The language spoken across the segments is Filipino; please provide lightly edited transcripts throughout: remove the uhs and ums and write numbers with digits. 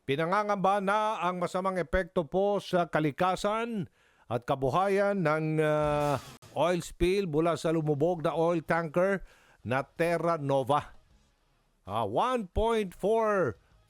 Pinangangamba na ang masamang epekto po sa kalikasan at kabuhayan ng oil spill mula sa lumubog na oil tanker na Terra Nova. 1.4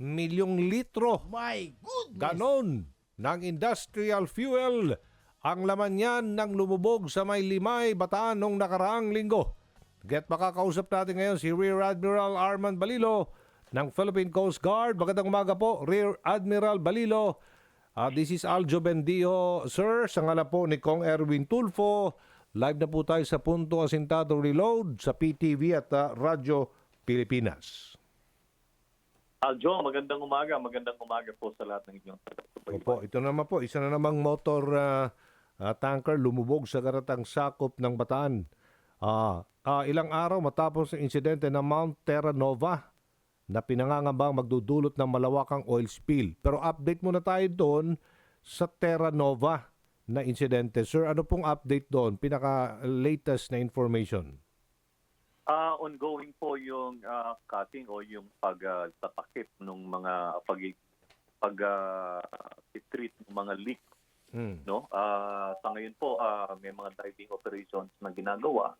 milyong litro. My goodness! Ganon ng industrial fuel ang laman niyan ng lumubog sa May Limay, Bataan noong nakaraang linggo. Makakausap natin ngayon si Rear Admiral Arman Balilo ng Philippine Coast Guard. Magandang umaga po, Rear Admiral Balilo. This is Aljo Bendio, sir. Sa ngala po ni Kong Erwin Tulfo. Live na po tayo sa Punto Asintado Reload sa PTV at Radyo Pilipinas. Aljo, magandang umaga. Magandang umaga po sa lahat ng inyong tagapagsubaybay. Opo, ito naman po, isa na namang motor tanker lumubog sa karatang sakop ng Bataan. Ilang araw matapos ang insidente ng Mount Terra Nova na pinangangambang magdudulot ng malawakang oil spill. Pero update muna tayo doon sa Terra Nova na insidente. Sir, ano pong update doon? Pinaka-latest na information. Ongoing po yung cutting o yung pagtatakip ng mga pag-treat ng mga leak. No? Sa ngayon po, may mga diving operations na ginagawa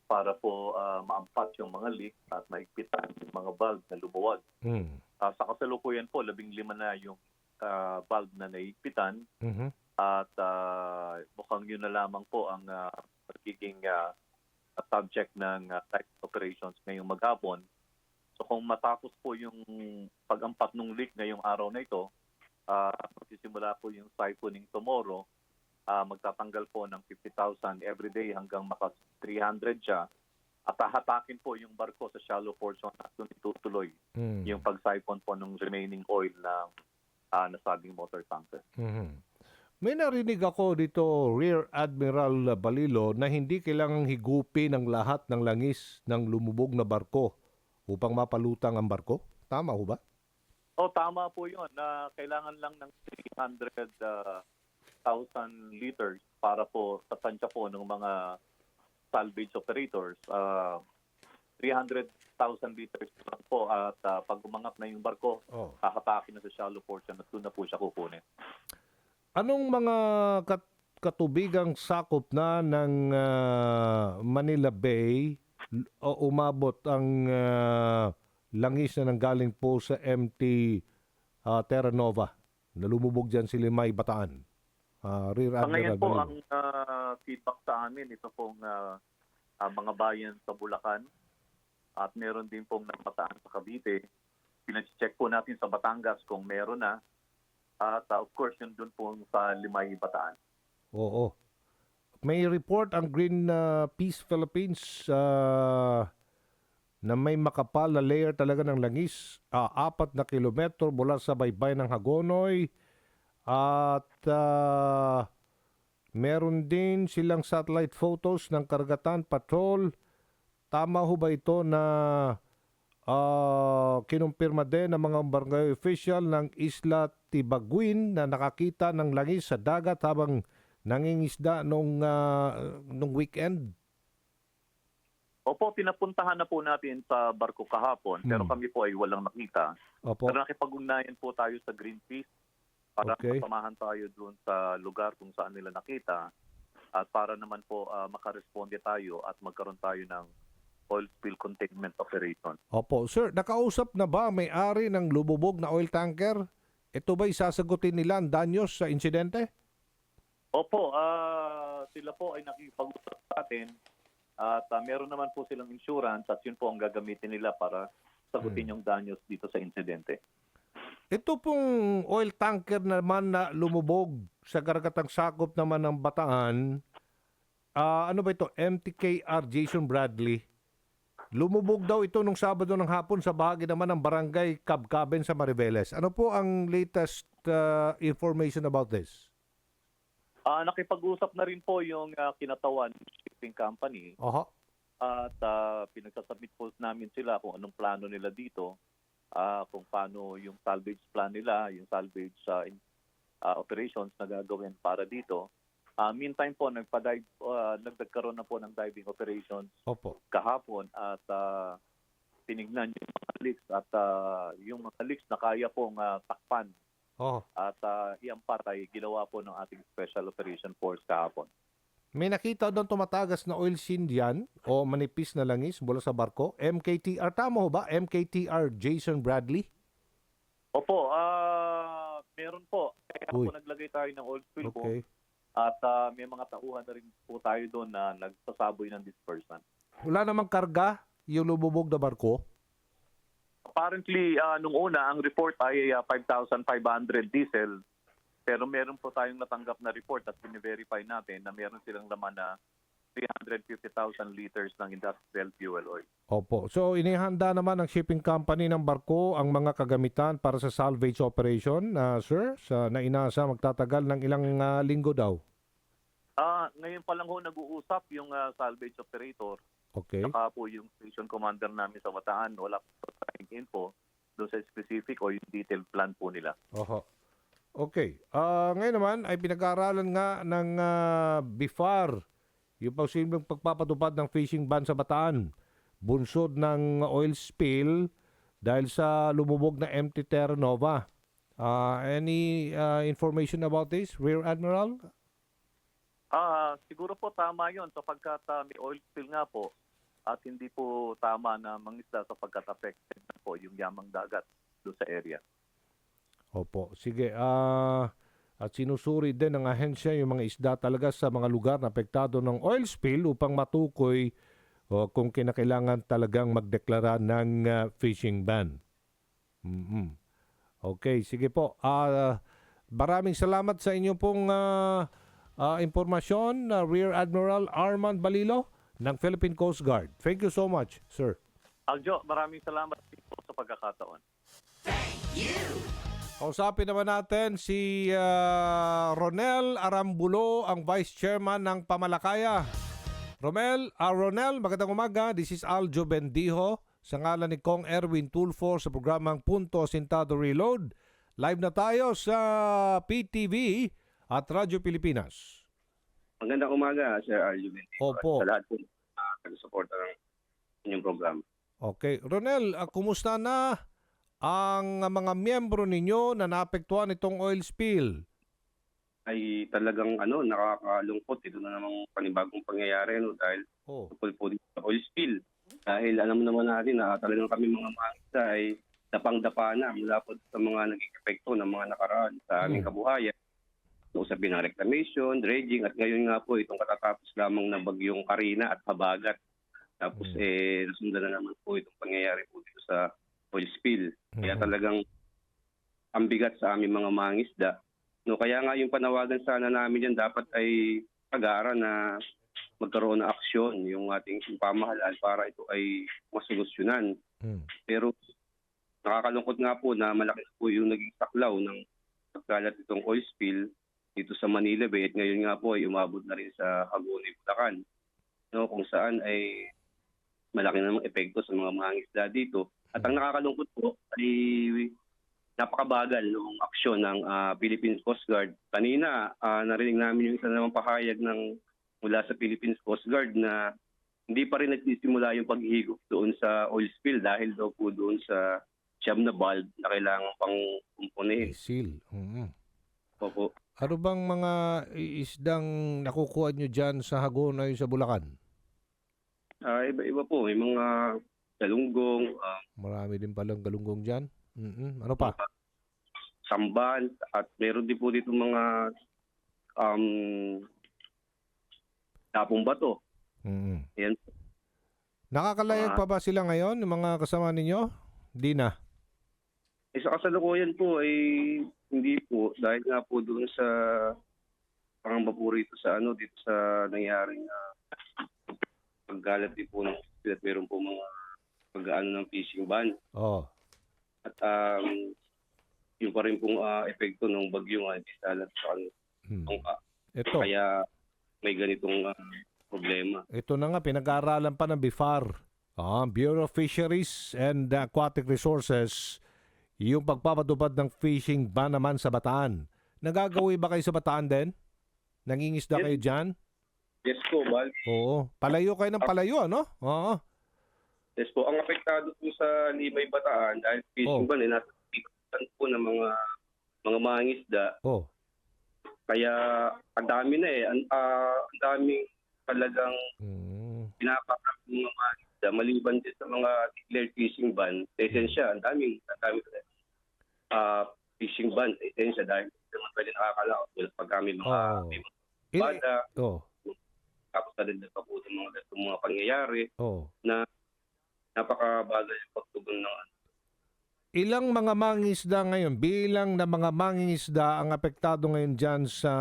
para po maampat yung mga leak at maigpitan yung mga valve na lumuwag. Sa kasalukuyan po, 15 na yung valve na naigpitan. At mukhang yun na lamang po ang magiging subject ng diving operations ngayong maghapon. So kung matapos po yung pag-ampat ng leak ngayong araw na ito, magsisimula po yung siphoning tomorrow. Magtatanggal po ng 50,000 every day hanggang maka 300 siya. At hahatakin po yung barko sa shallow portion at doon itutuloy yung pag-siphon po ng remaining oil ng nasabing motor tanker. May narinig ako dito, Rear Admiral Balilo, na hindi kailangang higupin ang lahat ng langis ng lumubog na barko upang mapalutang ang barko. Tama ho ba? Tama po yun. Kailangan lang ng 300,000 liters para po sa tansya po ng mga salvage operators. 300,000 liters lang po at pag umangat na yung barko, hahatakin na sa shallow portion at doon na po siya kukunin. Anong mga katubigang sakop na ng Manila Bay o umabot ang langis na nanggaling po sa MT Terra Nova na lumubog dyan si Limay, Bataan? Rear Admiral Ngayon po, Balilo. ang feedback sa amin, ito pong mga bayan sa Bulacan at meron din pong Bataan sa Cavite. Pinacheck po natin sa Batangas kung meron na. At of course, yun dun po sa Limay, Bataan. Oo. May report ang Greenpeace Philippines na may makapal na layer talaga ng langis. 4 na kilometro mula sa baybay ng Hagonoy. At meron din silang satellite photos ng Karagatan Patrol. Tama ho ba ito na kinumpirma din ng mga barangay official ng Isla Tibaguin na nakakita ng langis sa dagat habang nangingisda nung weekend? Opo, pinapuntahan na po natin sa barko kahapon pero kami po ay walang nakita. Opo. Pero nakipag-ugnayan po tayo sa Greenpeace para masamahan tayo doon sa lugar kung saan nila nakita at para naman po makaresponde tayo at magkaroon tayo ng oil spill containment operation. Opo. Sir, nakausap na ba may-ari ng lumubog na oil tanker? Ito ba'y sasagutin nila ang danyos sa insidente? Opo, sila po ay nakipag-usap sa atin at meron naman po silang insurance at yun po ang gagamitin nila para sagutin yung danyos dito sa insidente. Ito pong oil tanker naman na lumubog sa karagatang sakop naman ng Bataan, ano ba ito? MTKR Jason Bradley. Lumubog daw ito nung Sabado ng hapon sa bahagi naman ng Barangay Cabcaben sa Mariveles. Ano po ang latest information about this? Nakipag-usap na rin po yung kinatawan shipping company. At pinagsasubmit po namin sila kung anong plano nila dito, kung paano yung salvage plan nila, yung salvage operations na gagawin para dito. Meantime po, nagkaroon na po ng diving operations kahapon at tinignan yung mga leaks at yung mga leaks na kaya pong takpan Oh. at iampat ay ginawa po ng ating Special Operation Force kahapon. May nakita doon tumatagas na oil seen yan o manipis na langis mula sa barko. MKTR, tama ho ba? MKTR Jason Bradley? Opo, meron po. Kaya Uy. po naglagay tayo ng oil spill po. Okay. At may mga tauhan na rin po tayo doon na nagsasaboy ng dispersant. Wala namang karga yung lumubog na barko? Apparently, nung una, ang report ay 5,500 diesel. Pero meron po tayong natanggap na report at bine-verify natin na meron silang laman na 350,000 liters ng industrial fuel oil. Opo. So, inihanda naman ng shipping company ng barko ang mga kagamitan para sa salvage operation, sir, sa nainasa magtatagal ng ilang linggo daw. Ngayon pa lang ho nag-uusap yung salvage operator. Okay. Saka po yung station commander namin sa Bataan, wala po tayong info doon sa specific o yung detailed plan po nila. Oho. Okay. Ngayon naman ay pinag-aaralan nga ng BIFAR yung posibleng pagpapatupad ng fishing ban sa Bataan. Bunsod ng oil spill dahil sa lumubog na empty Terra Nova. Any information about this, Rear Admiral? Siguro po tama yon sapagkat may oil spill nga po at hindi po tama na mangisda sapagkat affected na po yung yamang dagat doon sa area. Opo. Sige. At sinusuri din ng ahensya yung mga isda talaga sa mga lugar na apektado ng oil spill upang matukoy kung kinakailangan talagang magdeklara ng fishing ban. Okay. Sige po. Maraming salamat sa inyo pong impormasyon, Rear Admiral Armand Balilo ng Philippine Coast Guard. Thank you so much, sir. Aljo, maraming salamat po sa pagkakataon. Kausapin naman natin si Ronel Arambulo, ang Vice Chairman ng Pamalakaya. Ronel, magandang umaga. This is Aljo Bendijo sa ngalan ni Kong Erwin Tulfo sa programang Punto Asintado Reload. Live na tayo sa PTV at Radyo Pilipinas. Magandang umaga, Sir Aljo Bendijo. Opo. Sa lahat po taga-suporta ng inyong programa. Okay. Ronel, kumusta na ang mga miyembro ninyo na naapektuhan itong oil spill? Ay talagang nakakalungkot. Ito na namang panibagong pangyayari dahil tungkol po dito sa oil spill. Dahil alam naman natin na talagang kami mga mangisda ay dapang-dapa na mula po sa mga naging epekto ng mga nakaraan sa aming kabuhayan. Usapin ng reclamation, dredging at ngayon nga po itong katatapos lamang na bagyong Karina at Habagat. Tapos nasundan na naman po itong pangyayari po dito sa oil spill. Kaya talagang ang bigat sa aming mga mangisda. Kaya nga yung panawagan sana namin yan dapat ay pag-aaral na magkaroon ng aksyon yung ating pamahalaan para ito ay masolusyonan. Pero nakakalungkot nga po na malaki po yung naging saklaw ng pagkalat itong oil spill dito sa Manila Bay at ngayon nga po ay umabot na rin sa Hagonoy, Bulacan. Kung saan ay malaki namang epekto sa mga mangisda dito. At ang nakakalungkot po ay napakabagal ng aksyon ng Philippine Coast Guard. Kanina, narinig namin yung isa namang pahayag mula sa Philippine Coast Guard na hindi pa rin nagsisimula yung paghihigop doon sa oil spill dahil daw po doon sa siyam na bulb na kailangan pang kumpunin. Seal. Opo. Ano bang mga isdang nakukuha nyo dyan sa Hagonoy sa Bulacan? Iba-iba po. May mga galunggong, Marami din palang galunggong dyan. Ano pa? samban, at meron din po dito mga tapong bato. Yan. Nakakalayag pa ba sila ngayon, yung mga kasama ninyo? Di na. Sa kasalukuyan po ay hindi po dahil nga po doon sa pangamba po rito sa dito sa nangyaring paggalat din po ng at meron po mga pag-aano ng fishing ban. At yung pa rin pong epekto ng bagyo nga di salat sa Ito. Kaya may ganitong problema. Ito na nga, pinag-aaralan pa ng BIFAR, Bureau of Fisheries and Aquatic Resources, yung pagpapatupad ng fishing ban naman sa Bataan. Nagagawi ba kayo sa Bataan din? Nangingisda kayo dyan? Yes po, Bal. Oo. Palayo kayo ng palayo, ano? Oo. Yes po, ang apektado po sa Limay Bataan dahil fishing ban nasa tipan po ng mga mangingisda. Oh. Kaya ang dami na ang daming talagang pinapakat ng mga mangingisda maliban din sa mga declared fishing ban. Sa esensya, ang dami fishing ban sa esensya dahil hindi naman pwede nakakalaot pag kami mga bada. Tapos na rin pa po itong mga pangyayari na napakabagal yung pagtugon ng Ilang mga mangingisda ngayon, bilang na mga mangingisda ang apektado ngayon dyan sa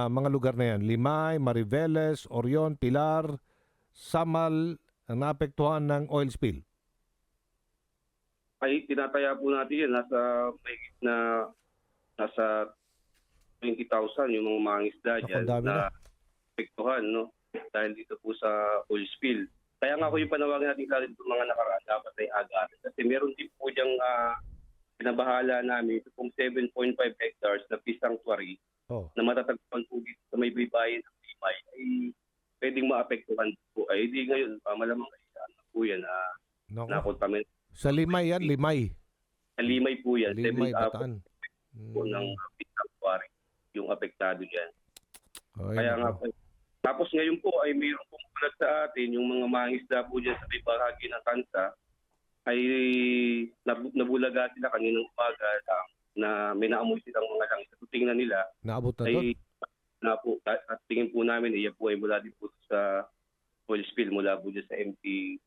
mga lugar na yan? Limay, Mariveles, Orion, Pilar, Samal, ang naapektuhan ng oil spill? Ay, tinataya po natin yan. Nasa 20,000 yung mga mangingisda dyan na apektuhan, no? Dahil dito po sa oil spill. Kaya nga ako yung panawagan natin sa mga nakaraan, dapat ay agad. Kasi meron din po diyang pinabahala namin, ito pong 7.5 hectares na fish sanctuary na matatagpuan po dito sa may baybayin ng Limay ay pwedeng maapektuhan po. Ay di ngayon, malamang ay po yan. Nakontamin. Sa Limay yan, Limay? Sa Limay po yan. Limay, Bataan. Po ng fish sanctuary yung apektado dyan. Kaya nga po. Tapos ngayon po ay mayroong pumulat sa atin yung mga mangisda po dyan sa may bahagi ng Tansa ay nabulaga sila kaninang umaga na may naamoy silang mga langis. So, tingnan nila. Naabot na doon? At tingin po namin iya po ay mula din po sa oil spill mula po dyan sa MT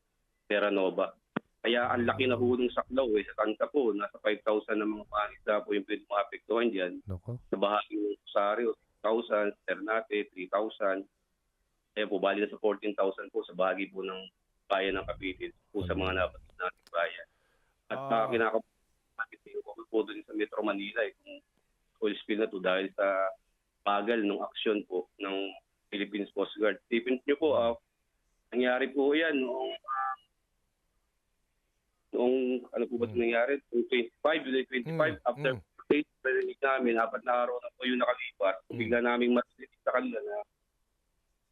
Terranova. Kaya ang laki na po ng saklaw sa Tansa po. Nasa 5,000 na mga mangisda po yung pwede maapektuhan dyan. Sa bahagi ng Rosario, 6,000, Ternate, 3,000. Kaya po, bali na sa 14,000 po sa bahagi po ng bayan ng Cavite po sa mga nabatid natin bayan. At kinakapit po doon sa Metro Manila itong oil spill na to dahil sa bagal ng aksyon po ng Philippines Coast Guard. Tipin nyo po, nangyari po yan noong ano po ba nangyari? 25, July 25, after parinig namin, 4 na araw na po yung nakalipas. Bigla naming masinig sa kanila na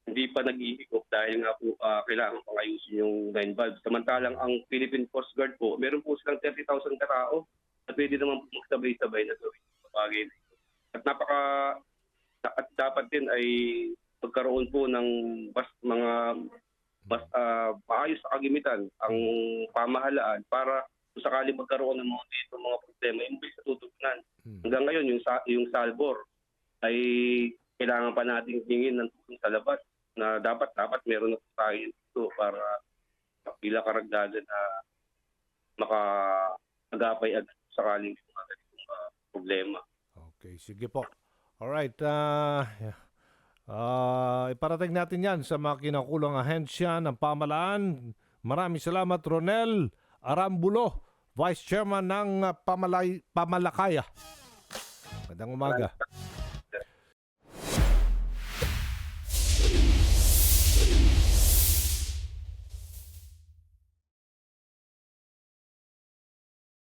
hindi pa nag-iikot dahil nga po kailangan pang ayusin yung 9 valves. Samantalang ang Philippine Coast Guard po, meron po silang 30,000 katao at pwede naman po magsabay-sabay na gawin yung bagay. At dapat din ay pagkaroon po ng maayos sa kagimitan ang pamahalaan para kung sakali magkaroon ng mga problema, imbis sa tutugunan. Hanggang ngayon, yung Salvor ay kailangan pa nating hingin ng tulong sa labas na dapat meron na tayo dito para pila karagdagan na maka-agapay agad sakaling mga problema. Okay, sige po. Alright, iparating natin yan sa mga kinakulang ahensya ng pamalaan. Maraming salamat, Ronel Arambulo, Vice Chairman ng Pamalakaya. Magandang umaga.